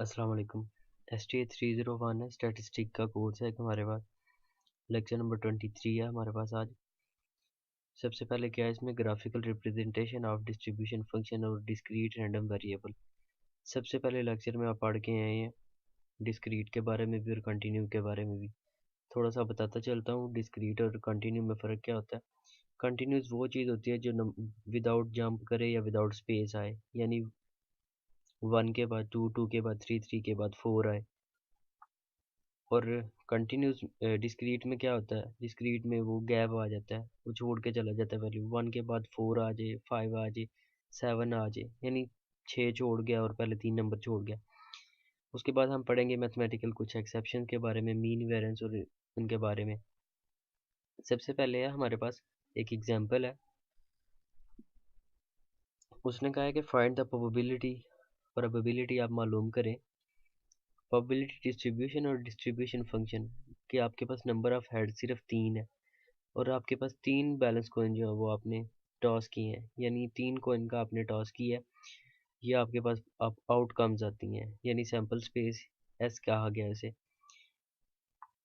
अस्सलाम वालेकुम। STA 301 है, स्टैटिस्टिक का कोर्स है हमारे पास। लेक्चर नंबर 23 है हमारे पास आज। सबसे पहले क्या है इसमें, graphical representation of distribution function और डिस्क्रीट रैंडम वेरिएबल। सबसे पहले लेक्चर में आप पढ़ के आए हैं डिस्क्रीट के बारे में भी और कंटिन्यू के बारे में भी। थोड़ा सा बताता चलता हूँ डिस्क्रीट और कंटिन्यू में फ़र्क क्या होता है। कंटिन्यूस वो चीज़ होती है जो विदाउट जंप करे या विदाउट स्पेस आए, यानी 1 के बाद 2, 2 के बाद 3, 3 के बाद 4 आए। और कंटिन्यूस डिस्क्रीट में क्या होता है, डिस्क्रीट में वो गैप आ जाता है, वो छोड़ के चला जाता है वैल्यू। 1 के बाद 4 आ जाए, 5 आ जाए, 7 आ जाए, यानी 6 छोड़ गया और पहले 3 नंबर छोड़ गया। उसके बाद हम पढ़ेंगे मैथमेटिकल कुछ एक्सेप्शन के बारे में, मीन वेरिएंस और उनके बारे में। सबसे पहले है हमारे पास एक एग्जांपल है। उसने कहा है कि फाइंड द प्रोबेबिलिटी आप मालूम करें प्रोबेबिलिटी डिस्ट्रीब्यूशन और डिस्ट्रीब्यूशन फंक्शन कि आपके पास नंबर ऑफ हेड सिर्फ 3 है और आपके पास 3 बैलेंस कॉइन जो है वो आपने टॉस किए हैं, यानी 3 कॉइन का आपने टॉस किया है। ये आपके पास आउटकम्स आती हैं, यानी सैम्पल स्पेस एस कहा गया इसे।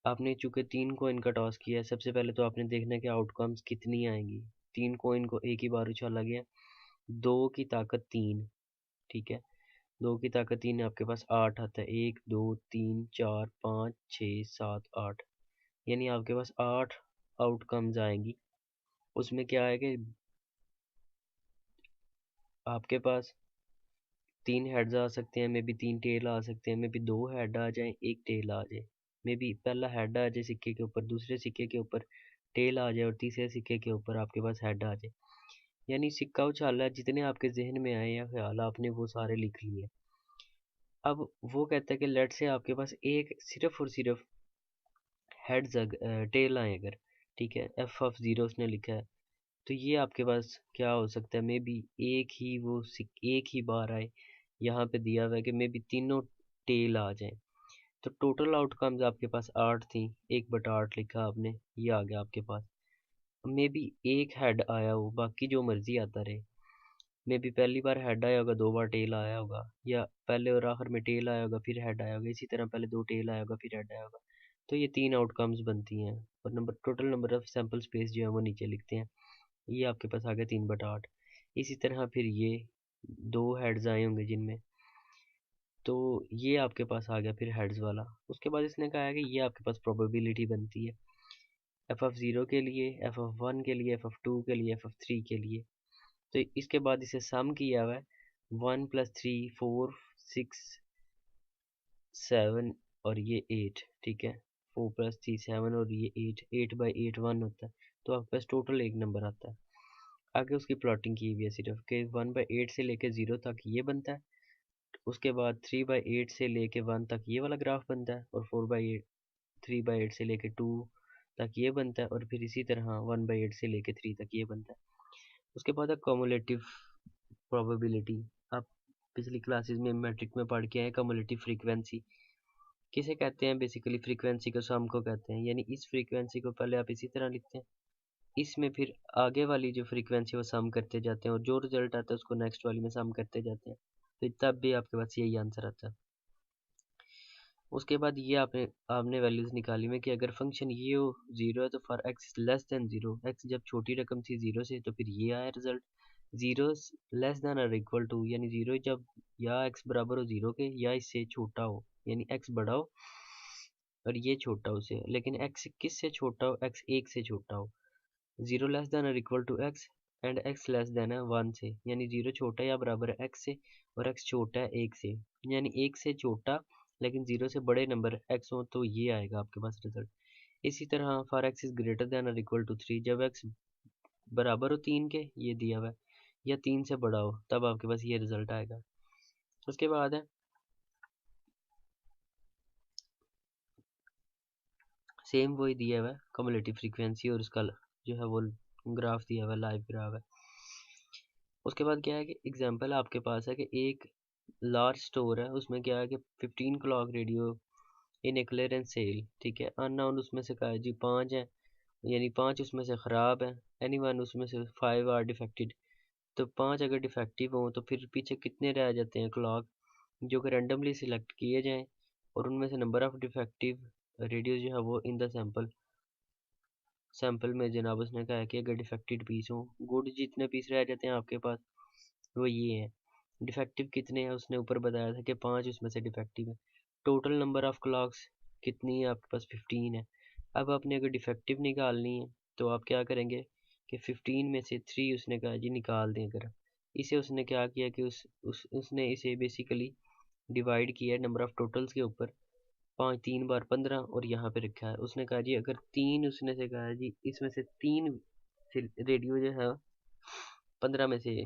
आपने चूंकि 3 कॉइन का टॉस किया है, सबसे पहले तो आपने देखना है कि आउटकम्स कितनी आएंगी। 3 कॉइन को एक ही बार उछाला गया, 2 की ताकत 3, ठीक है। 2 की ताकत 3 आपके पास 8 आता है, 1 2 3 4 5 6 7 8, यानी आपके पास 8 आउटकम्स आएंगी। उसमें क्या है कि आपके पास 3 हेड्स आ सकते हैं, मे बी 3 टेल आ सकते हैं, मे बी 2 हेड आ जाए, 1 टेल आ जाए, मे बी पहला हेड आ जाए सिक्के के ऊपर, दूसरे सिक्के के ऊपर टेल आ जाए और तीसरे सिक्के के ऊपर आपके पास हेड आ जाए। यानी सिक्का उछाला, जितने आपके जहन में आए या ख्याल आपने वो सारे लिख लिए। अब वो कहता है कि लेट से आपके पास एक सिर्फ और सिर्फ हेड्स टेल आए अगर, ठीक है, एफ ऑफ 0 उसने लिखा है, तो ये आपके पास क्या हो सकता है, मे बी एक ही बार आए। यहाँ पे दिया हुआ है कि मे बी तीनों टेल आ जाए। तो टोटल आउटकम्स आपके पास 8 थी, 1/8 लिखा आपने, ये आ गया आपके पास। मे बी एक हेड आया हो, बाकी जो मर्जी आता रहे। मे बी पहली बार हेड आया होगा, 2 बार टेल आया होगा, या पहले और आखिर में टेल आया होगा फिर हेड आया होगा, इसी तरह पहले 2 टेल आया होगा फिर हेड आया होगा। तो ये 3 आउटकम्स बनती हैं और total number of sample space जो है वो नीचे लिखते हैं। ये आपके पास आ गया 3/8। इसी तरह फिर ये 2 हेड्स आए होंगे जिनमें, तो ये आपके पास आ गया फिर हेड्स वाला। उसके बाद इसने कहा है कि ये आपके पास प्रोबेबिलिटी बनती है एफ ऑफ 0 के लिए, एफ ऑफ 1 के लिए, एफ ऑफ 2 के लिए, एफ ऑफ 3 के लिए। तो इसके बाद इसे सम किया हुआ है, 1 + 3 4 6 7 और ये 8, ठीक है। 4 + 3 7 और ये 8 8/8 1 होता है, तो आपके पास टोटल एक नंबर आता है। आगे उसकी प्लॉटिंग की हुई है सिर्फ कि 1/8 से लेके 0 तक ये बनता है, उसके बाद 3/8 से लेके 1 तक ये वाला ग्राफ बनता है, और 3/8 से लेके 2 तक ये बनता है, और फिर इसी तरह 1/8 से लेके 3 तक ये बनता है। उसके बाद है कम्युलेटिव प्रोबेबिलिटी। आप पिछली क्लासेस में मैट्रिक में पढ़ के आए, कम्युलेटिव फ्रीक्वेंसी किसे कहते हैं, बेसिकली फ्रीक्वेंसी को सम को कहते हैं। यानी इस फ्रीक्वेंसी को पहले आप इसी तरह लिखते हैं, इसमें फिर आगे वाली जो फ्रीक्वेंसी वो सम करते जाते हैं, और जो रिजल्ट आता है उसको नेक्स्ट वाली में सम करते जाते हैं, तो तब भी आपके पास यही आंसर आता है। उसके बाद ये आपने वैल्यूज निकाली में कि अगर फंक्शन ये हो 0 है तो for x less then 0, x जब छोटी रकम थी 0 से, तो फिर ये आया रिजल्ट। 0 लेस देन और इक्वल टू, यानी 0 जब या x बराबर हो 0 के या इससे छोटा हो, यानी x बड़ा हो और ये छोटा हो उसे, लेकिन x किस से छोटा हो, x 1 से छोटा हो। 0 लेस देन और equal to x and x less than है 1 से, यानी 0 छोटा या बराबर है x से और x छोटा है 1 से, यानी 1 से छोटा लेकिन 0 से बड़े नंबर x हो, तो ये आएगा आपके पास रिजल्ट। इसी तरह for x is greater than और इक्वल टू 3, जब x बराबर हो 3 के, ये दिया हुआ है, या 3 से बड़ा हो, तब आपके पास ये रिजल्ट आएगा। उसके बाद है सेम वही दिया हुआ है कम्युलेटिव फ्रीक्वेंसी, और उसका जो है वो ग्राफ दिया हुआ है, लाइव ग्राफ है। उसके बाद क्या है कि एग्जांपल आपके पास है कि एक लार्ज स्टोर है, उसमें क्या है कि 15 क्लॉक रेडियो इन ए क्लियरेंस सेल, ठीक है। अननाउन उसमें से कहा है जी 5 है, यानी 5 उसमें से ख़राब है, एनीवन उसमें से 5 आर डिफेक्टेड। तो 5 अगर डिफेक्टिव हो तो फिर पीछे कितने रह जाते हैं क्लॉक, जो कि रैंडमली सिलेक्ट किए जाएं और उनमें से नंबर ऑफ डिफेक्टिव रेडियो जो है वो इन द सैंपल में जनाब उसने कहा है कि अगर डिफेक्टेड पीस हो, गुड जितने पीस रह जाते हैं आपके पास वो ये हैं। डिफेक्टिव कितने हैं उसने ऊपर बताया था कि 5 उसमें से डिफेक्टिव है। टोटल नंबर ऑफ क्लॉक्स कितनी है आपके पास, 15 है। अब आपने अगर डिफेक्टिव निकालनी है तो आप क्या करेंगे कि 15 में से 3 उसने कहा जी निकाल दें। अगर इसे उसने क्या किया कि उसने इसे बेसिकली डिवाइड किया नंबर ऑफ टोटल्स के ऊपर, 5 3 बार 15 और यहाँ पे रखा है। उसने कहा जी अगर 3 उसने से कहा जी इसमें से 3 रेडियो जो है 15 में से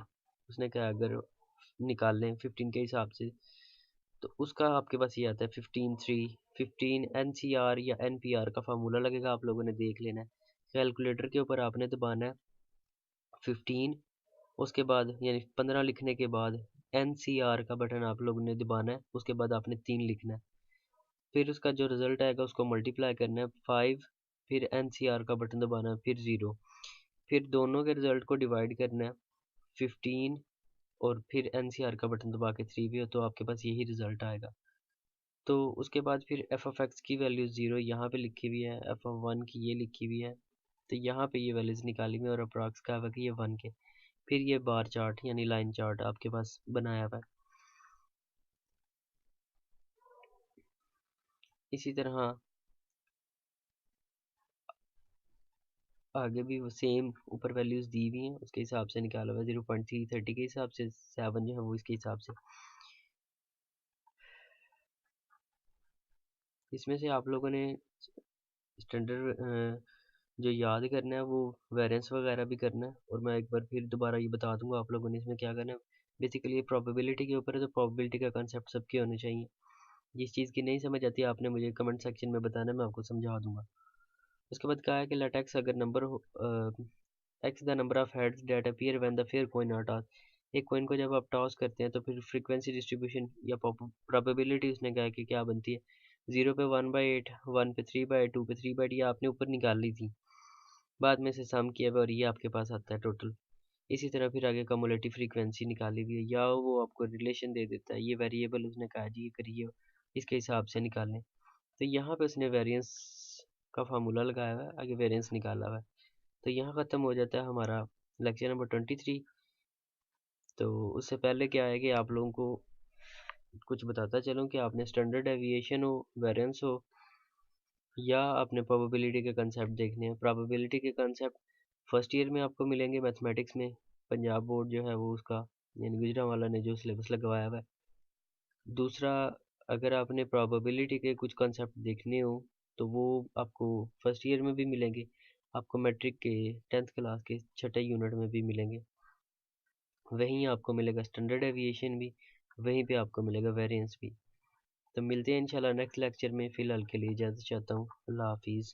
उसने कहा अगर निकाल लें 15 के हिसाब से, तो उसका आपके पास ये आता है 15 3 15 NCR या NPR का फार्मूला लगेगा, आप लोगों ने देख लेना है। कैलकुलेटर के ऊपर आपने दबाना है 15, उसके बाद यानी 15 लिखने के बाद NCR का बटन आप लोगों ने दबाना है, उसके बाद आपने 3 लिखना है। फिर उसका जो रिजल्ट आएगा उसको मल्टीप्लाई करना है 5, फिर NCR का बटन दबाना है, फिर 0, फिर दोनों के रिजल्ट को डिवाइड करना है 15 और फिर NCR का बटन दबा के 3 भी हो तो आपके पास यही रिजल्ट आएगा। तो उसके बाद फिर f(x) की वैल्यू 0 यहाँ पे लिखी हुई है, f(1) की ये लिखी हुई है, तो यहाँ पे ये वैल्यूज निकाली हुई है और अप्रॉक्स का है कि ये 1 के। फिर ये बार चार्ट यानी लाइन चार्ट आपके पास बनाया हुआ है। इसी तरह आगे भी वो सेम ऊपर वैल्यूज दी हुई हैं, उसके हिसाब से निकाला हुआ है 0.330 के हिसाब से, 7 जो है वो इसके हिसाब से। इसमें से आप लोगों ने स्टैंडर्ड जो याद करना है वो वेरिएंस वगैरह भी करना है, और मैं एक बार फिर दोबारा ये बता दूंगा आप लोगों ने इसमें क्या करना है। बेसिकली ये प्रोबेबिलिटी के ऊपर है, तो प्रोबेबिलिटी का कंसेप्ट सबके होने चाहिए। जिस चीज़ की नहीं समझ आती आपने मुझे कमेंट सेक्शन में बताना, मैं आपको समझा दूंगा। उसके बाद कहा है कि लेट एक्स अगर नंबर हो x the number of heads that appear when the fair coin are toss. एक कॉइन को जब आप टॉस करते हैं तो फिर फ्रीक्वेंसी डिस्ट्रीब्यूशन या प्रोबेबिलिटी उसने कहा है कि क्या बनती है, 0 पे 1/8, 1 पे 3/2, 2 पे 3/8, ये आपने ऊपर निकाल ली थी, बाद में से सम किया हुआ और ये आपके पास आता है टोटल। इसी तरह फिर आगे कम्युलेटिव फ्रीक्वेंसी निकाली हुई है, या वो आपको रिलेशन दे देता है, ये वेरिएबल उसने कहा जी ये करिए इसके हिसाब से निकालें। तो यहाँ पे उसने वेरिएंस का फार्मूला लगाया हुआ है, आगे वेरिएंस निकाला हुआ है। तो यहाँ ख़त्म हो जाता है हमारा लेक्चर नंबर 23। तो उससे पहले क्या है कि आप लोगों को कुछ बताता चलूँ कि आपने स्टैंडर्ड डेविएशन हो, वेरिएंस हो, या आपने प्रोबेबिलिटी के कंसेप्ट देखने हैं। प्रोबेबिलिटी के कंसेप्ट फर्स्ट ईयर में आपको मिलेंगे मैथमेटिक्स में, पंजाब बोर्ड जो है वो उसका यानी गुजरांवाला ने जो सिलेबस लगवाया हुआ है। दूसरा, अगर आपने प्रोबेबिलिटी के कुछ कंसेप्ट देखने हो तो वो आपको फर्स्ट ईयर में भी मिलेंगे, आपको मैट्रिक के 10th क्लास के 6ठे यूनिट में भी मिलेंगे। वहीं आपको मिलेगा स्टैंडर्ड डेविएशन भी, वहीं पे आपको मिलेगा वेरिएंस भी। तो मिलते हैं इंशाल्लाह नेक्स्ट लेक्चर में, फ़िलहाल के लिए इजाज़त चाहता हूँ। अल्लाह हाफिज़।